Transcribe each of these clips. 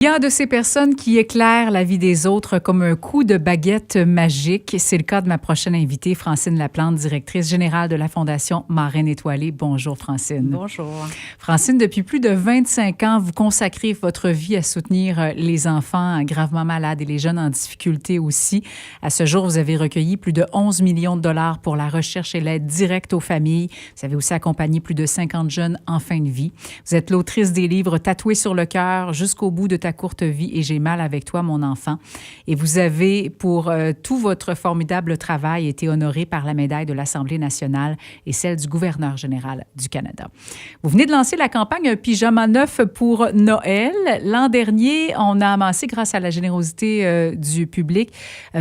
Il y a de ces personnes qui éclairent la vie des autres comme un coup de baguette magique. C'est le cas de ma prochaine invitée, Francine Laplante, directrice générale de la Fondation Marraine Étoilée. Bonjour, Francine. Bonjour. Francine, depuis plus de 25 ans, vous consacrez votre vie à soutenir les enfants gravement malades et les jeunes en difficulté aussi. À ce jour, vous avez recueilli plus de 11 millions de dollars pour la recherche et l'aide directe aux familles. Vous avez aussi accompagné plus de 50 jeunes en fin de vie. Vous êtes l'autrice des livres Tatoué sur le cœur, Jusqu'au bout de ta courte vie et J'ai mal avec toi, mon enfant. Et vous avez, pour tout votre formidable travail, été honoré par la médaille de l'Assemblée nationale et celle du gouverneur général du Canada. Vous venez de lancer la campagne Un pyjama neuf pour Noël. L'an dernier, on a amassé, grâce à la générosité du public,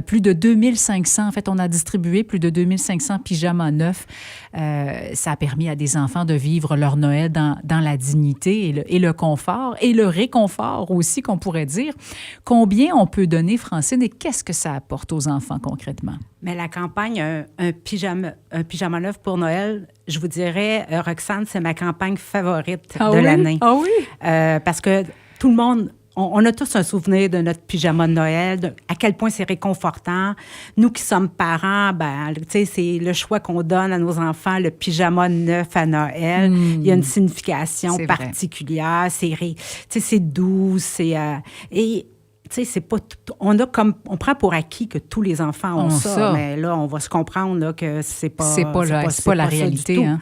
plus de 2500. En fait, on a distribué plus de 2500 pyjamas neufs. Ça a permis à des enfants de vivre leur Noël dans la dignité et le confort et le réconfort aussi, qu'on pourrait dire. Combien on peut donner, Francine, et qu'est-ce que ça apporte aux enfants concrètement? Mais la campagne un pyjama neuf pour Noël, je vous dirais, Roxane, c'est ma campagne favorite de l'année. Ah oui? Parce que tout le monde... On a tous un souvenir de notre pyjama de Noël, à quel point c'est réconfortant. Nous qui sommes parents, tu sais, c'est le choix qu'on donne à nos enfants, le pyjama neuf à Noël. Il y a une signification particulière. C'est doux, et tu sais, c'est pas tout, on prend pour acquis que tous les enfants ont ça, mais là, on va se comprendre là, que c'est pas la réalité. Hein?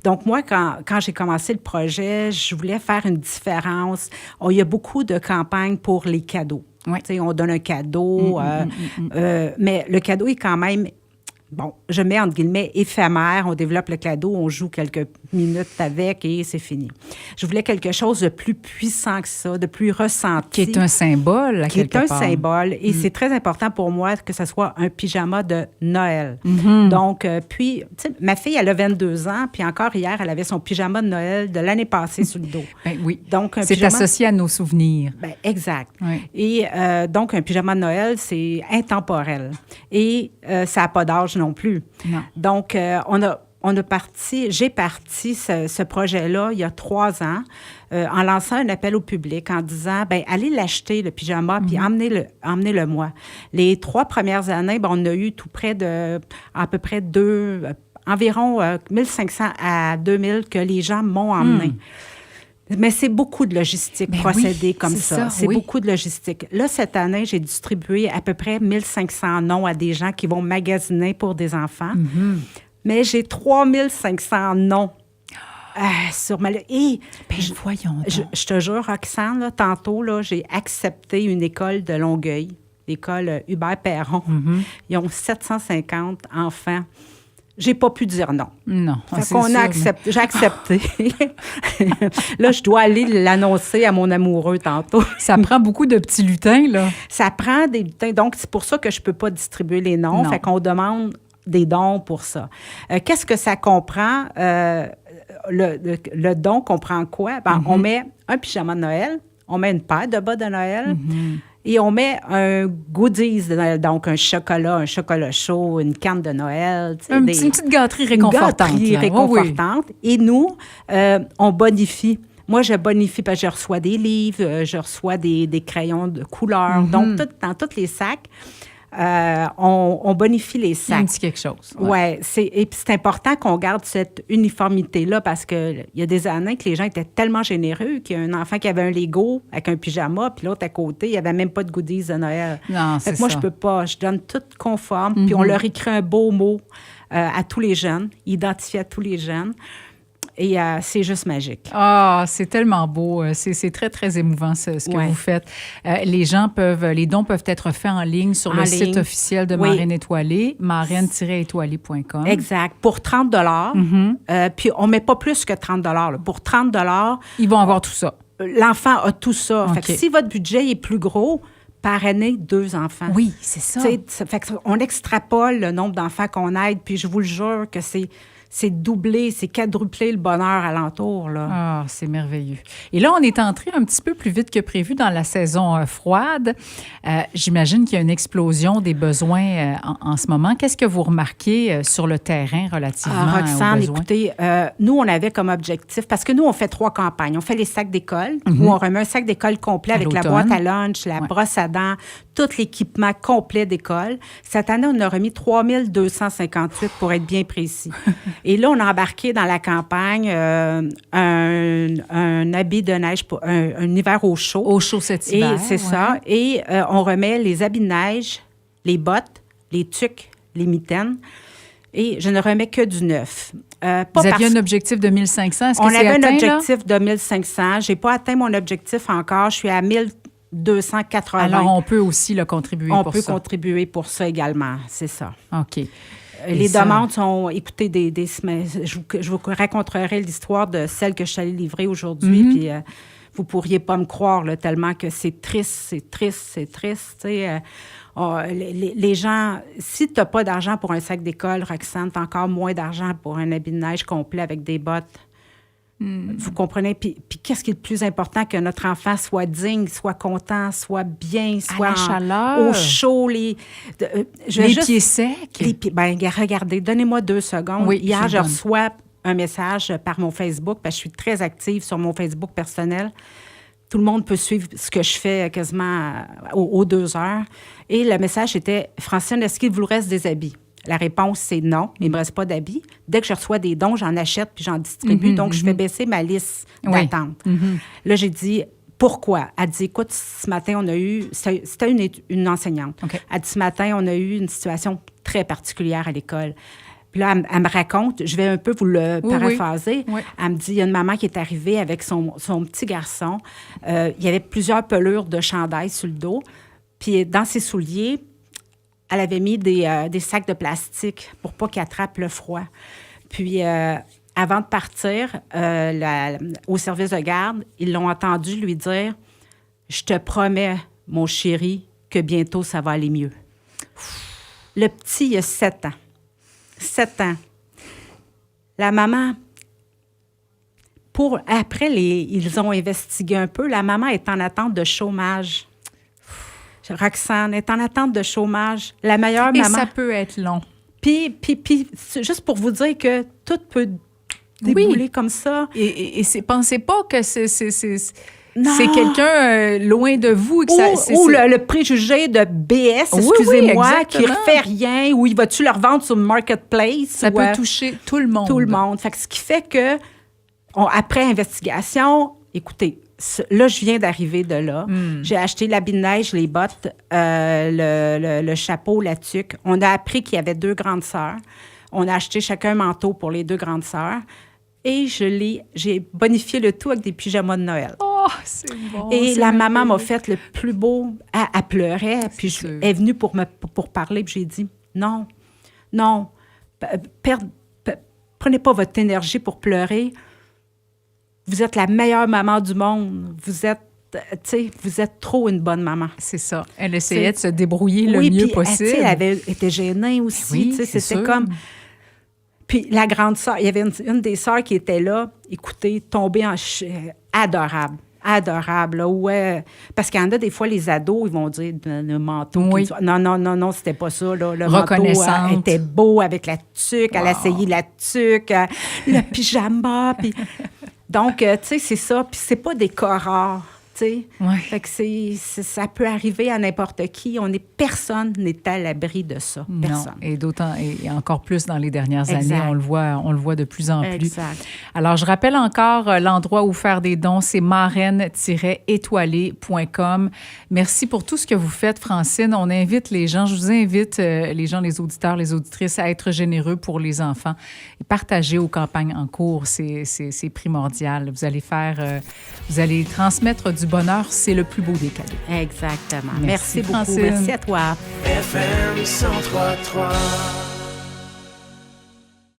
Donc, moi, quand j'ai commencé le projet, je voulais faire une différence. Il y a beaucoup de campagnes pour les cadeaux. Oui. Tu sais, on donne un cadeau, mais le cadeau est quand même... Bon, je mets entre guillemets éphémère, on développe le cadeau, on joue quelques minutes avec et c'est fini. Je voulais quelque chose de plus puissant que ça, de plus ressenti. Qui est un symbole, Qui est un symbole. Et c'est très important pour moi que ce soit un pyjama de Noël. Donc, puis, tu sais, ma fille, elle a 22 ans, puis encore hier, elle avait son pyjama de Noël de l'année passée sur le dos. Ben oui. Donc, c'est associé à nos souvenirs. Ben, exact. Oui. Et donc, un pyjama de Noël, c'est intemporel. Et ça n'a pas d'âge non plus. Non. Donc, j'ai parti ce projet-là il y a 3 ans en lançant un appel au public en disant, bien, allez l'acheter, le pyjama, puis emmenez-le moi. Les 3 premières années, ben, on a eu tout près de, à peu près environ 1500 à 2000 que les gens m'ont emmené. Mais c'est beaucoup de logistique procéder comme ça. C'est beaucoup de logistique. Là, cette année, j'ai distribué à peu près 1500 noms à des gens qui vont magasiner pour des enfants. Mais j'ai 3500 noms sur ma... Et voyons donc. Je te jure, Roxane, là, tantôt, là, j'ai accepté une école de Longueuil, l'école Hubert-Perron. Ils ont 750 enfants. J'ai pas pu dire non. Non. J'ai accepté. Là, je dois aller l'annoncer à mon amoureux tantôt. Ça prend beaucoup de petits lutins, là. Ça prend des lutins. Donc, c'est pour ça que je peux pas distribuer les noms. Fait qu'on demande des dons pour ça. Qu'est-ce que ça comprend? Le don comprend quoi? On met un pyjama de Noël, on met une paire de bas de Noël, et on met un goodies de Noël, donc un chocolat chaud, une canne de Noël. Une petite gâterie réconfortante. Oui. Et nous, on bonifie. Moi, je bonifie parce que je reçois des livres, je reçois des crayons de couleur. Donc, dans tous les sacs, on bonifie les sacs. Un petit quelque chose. Ouais, et puis c'est important qu'on garde cette uniformité-là parce qu'il y a des années que les gens étaient tellement généreux qu'il y a un enfant qui avait un Lego avec un pyjama, puis l'autre à côté, il n'y avait même pas de goodies de Noël. Non, c'est ça. Moi, je peux pas. Je donne tout conforme, puis on leur écrit un beau mot à tous les jeunes, identifié à tous les jeunes. Et c'est juste magique. Ah, c'est tellement beau. C'est très, très émouvant ce que vous faites. Les dons peuvent être faits en ligne sur le site officiel de Marraine Étoilée, marraine-étoilée.com. Exact. Pour 30 puis on ne met pas plus que 30 là. Pour 30 ils vont avoir tout ça. L'enfant a tout ça. Okay. Fait que si votre budget est plus gros, par année, 2 enfants. Oui, c'est ça. Fait qu'on extrapole le nombre d'enfants qu'on aide, puis je vous le jure que c'est doublé, c'est quadruplé le bonheur alentour, là. Ah, c'est merveilleux. Et là, on est entré un petit peu plus vite que prévu dans la saison froide. J'imagine qu'il y a une explosion des besoins en ce moment. Qu'est-ce que vous remarquez sur le terrain relativement Roxane, aux besoins? écoutez, nous, on avait comme objectif, parce que nous, on fait 3 campagnes. On fait les sacs d'école, où on remet un sac d'école complet avec la boîte à lunch, la brosse à dents, tout l'équipement complet d'école. Cette année, on a remis 3 258 pour être bien précis. Et là, on a embarqué dans la campagne un habit de neige pour un hiver au chaud. Au chaud cet hiver. Et c'est ça. Et on remet les habits de neige, les bottes, les tucs, les mitaines. Et je ne remets que du neuf. Vous aviez un objectif de 1 500. Est-ce que on c'est avait atteint, un objectif de 1 500. Je n'ai pas atteint mon objectif encore. Je suis à 1 280. Alors, on peut aussi le contribuer pour ça. On peut contribuer pour ça également, c'est ça. OK. Les demandes sont, écoutez, des semaines. Je vous raconterai l'histoire de celle que je suis allée livrer aujourd'hui, puis vous ne pourriez pas me croire là, tellement que c'est triste. Les gens, si tu n'as pas d'argent pour un sac d'école, Roxane, tu as encore moins d'argent pour un habit de neige complet avec des bottes. Vous comprenez? Puis qu'est-ce qui est le plus important? Que notre enfant soit digne, soit content, soit bien, soit à la chaleur, au chaud. Les pieds secs. Regardez, donnez-moi 2 secondes. Oui, hier, je reçois un message par mon Facebook, parce que je suis très active sur mon Facebook personnel. Tout le monde peut suivre ce que je fais quasiment aux 2 heures. Et le message était « Francine, est-ce qu'il vous reste des habits? » La réponse, c'est non, il ne me reste pas d'habits. Dès que je reçois des dons, j'en achète puis j'en distribue. Donc, je fais baisser ma liste d'attente. Là, j'ai dit, pourquoi? Elle dit, écoute, ce matin, on a eu... C'était une enseignante. Okay. Elle dit, ce matin, on a eu une situation très particulière à l'école. Puis là, elle me raconte, je vais un peu vous le paraphraser. Oui. Elle me dit, il y a une maman qui est arrivée avec son petit garçon. Il y avait plusieurs pelures de chandail sur le dos. Puis dans ses souliers, elle avait mis des sacs de plastique pour pas qu'il attrape le froid. Puis, avant de partir, au service de garde, ils l'ont entendu lui dire « Je te promets, mon chéri, que bientôt, ça va aller mieux. » Le petit, il a 7 ans. 7 ans. La maman, après, ils ont investigué un peu. La maman est en attente de chômage. Roxane est en attente de chômage. La meilleure maman. Et ça peut être long. Puis, juste pour vous dire que tout peut débouler comme ça. Et pensez pas que c'est quelqu'un loin de vous. Ou le préjugé de BS, excusez-moi, qui ne refait rien, ou il va-tu le revendre sur le marketplace? Ça peut toucher tout le monde. Tout le monde. Fait que ce qui fait que, après investigation, écoutez, là, je viens d'arriver de là. J'ai acheté l'habit de neige, les bottes, le chapeau, la tuque. On a appris qu'il y avait 2 grandes sœurs. On a acheté chacun un manteau pour les 2 grandes sœurs. Et j'ai bonifié le tout avec des pyjamas de Noël. Oh, c'est bon. Et la maman m'a fait le plus beau. Elle pleurait. Puis elle est venue pour parler. Puis j'ai dit, non, prenez pas votre énergie pour pleurer. Vous êtes la meilleure maman du monde. Vous êtes trop une bonne maman. C'est ça. Elle essayait de se débrouiller le mieux possible. Elle avait été gênée aussi. C'était sûr. Comme... Puis la grande sœur, il y avait une des sœurs qui était là, écoutez, tombée en... Adorable. Adorable. Là, ouais. Parce qu'il y en a des fois, les ados, ils vont dire le manteau. Oui. Non, c'était pas ça. Là. Le manteau était beau avec la tuque. Elle a essayé la tuque, le pyjama. Puis... Donc, tu sais, c'est ça. Puis c'est pas des cas rares, tu sais. Ouais. Fait que ça peut arriver à n'importe qui. Personne n'est à l'abri de ça. Personne. Non. Et encore plus dans les dernières années, on le voit de plus en plus. Exact. Alors, je rappelle encore l'endroit où faire des dons, c'est marraine-étoilée.com. Merci pour tout ce que vous faites, Francine. On invite les gens, je vous invite, les auditeurs, les auditrices, à être généreux pour les enfants et partager aux campagnes en cours. C'est primordial. Vous allez transmettre du bonheur. C'est le plus beau des cadeaux. Exactement. Merci beaucoup. Francine. Merci à toi. FM 103.3